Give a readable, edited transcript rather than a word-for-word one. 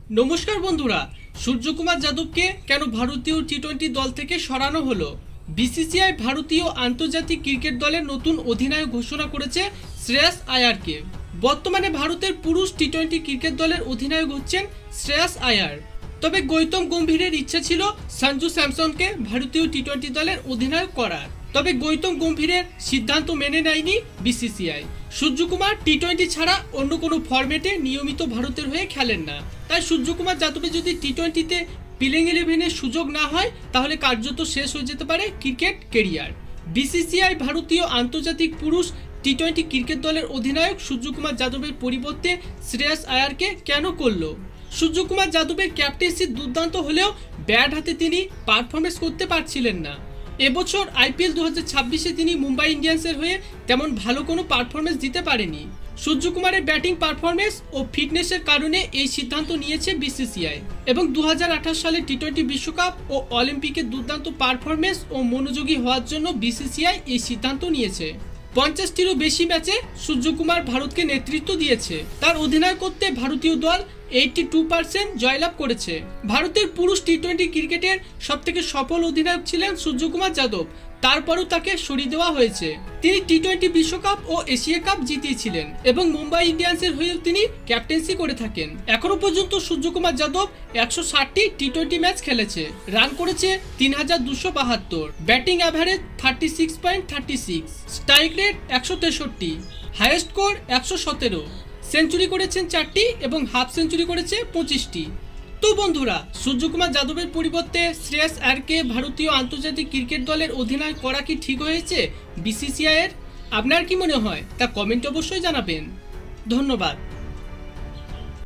নমস্কার বন্ধুরা, সূর্যকুমার যাদবকে কেন ভারতীয় টি-20 দল থেকে সরানো হলো? বিসিসিআই ভারতীয় আন্তর্জাতিক ক্রিকেট দলের নতুন অধিনায়ক ঘোষণা করেছে শ্রেয়াস আয়ারকে। বর্তমানে ভারতের পুরুষ টি-20 ক্রিকেট দলের অধিনায়ক হচ্ছেন শ্রেয়াস আয়ার। তবে গৌতম গম্ভীরের ইচ্ছা ছিল সঞ্জু স্যামসনকে ভারতীয় টি-20 দলের অধিনায়ক করার। তবে গৌতম গম্ভীরের সিদ্ধান্ত মেনে নেয়নি বিসিসিআই। সূর্যকুমার টি-20 ছাড়া অন্য কোনো ফরম্যাটে নিয়মিত ভারতের হয়ে খেলেন না। তাই সূর্যকুমার যাদবের যদি টি-20তে প্লেইং 11-এর সুযোগ না হয়, তাহলে কার্যত শেষ হয়ে যেতে পারে ক্রিকেট কেরিয়ার। বিসিসিআই ভারতীয় আন্তর্জাতিক পুরুষ টি-20 ক্রিকেট দলের অধিনায়ক সূর্যকুমার যাদবের পরিবর্তে শ্রেয়াস আয়ারকে কেন করলো? সূর্যকুমার যাদবের ক্যাপ্টেন্সি দুর্দান্ত হলেও ব্যাট হাতে তিনি পারফরমেন্স করতে পারছিলেন না। এবছর আইপিএল 2026-এ তিনি মুম্বাই ইন্ডিয়ান্সের হয়ে তেমন ভালো কোনো পারফরমেন্স দিতে পারেনি। সূর্যকুমারের ব্যাটিং পারফরমেন্স ও ফিটনেসের কারণে এই সিদ্ধান্ত নিয়েছে বিসিসিআই এবং 2028 সালে টি-20 বিশ্বকাপ ও অলিম্পিকে দুর্দান্ত পারফরমেন্স ও মনোযোগী হওয়ার জন্য বিসিসিআই এই সিদ্ধান্ত নিয়েছে। 50টিরও বেশি ম্যাচে সূর্যকুমার ভারতকে নেতৃত্ব দিয়েছে। তার অধিনায়কত্বে ভারতীয় দল 82% জয়লাভ করেছে। ভারতের পুরুষ টি-20 ক্রিকেটের সবথেকে সফল অধিনায়ক ছিলেন সূর্যকুমার যাদব। তারপরও তাকে সরিয়ে দেওয়া হয়েছে। তিনি টি-20 বিশ্বকাপ ও এশিয়া কাপ জিতিয়েছিলেন এবং মুম্বাই ইন্ডিয়ান্সের হয়েও তিনি ক্যাপ্টেন্সি করে থাকেন। এখনো পর্যন্ত সূর্যকুমার যাদব 160টি টি-20 ম্যাচ খেলেছে, রান করেছে 3272, batting average 36.36, strike rate 163, highest score 117, century করেছেন 4টি এবং হাফ সেঞ্চুরি করেছে 25টি। তো বন্ধুরা, সূর্যকুমার যাদবের পরিবর্তে শ্রেয়াস আয়ারকে ভারতীয় আন্তর্জাতিক ক্রিকেট দলের অধিনায়ক করা কি ঠিক হয়েছে বিসিসিআই এর? আপনার কি মনে হয় তা কমেন্টে অবশ্যই জানাবেন। ধন্যবাদ।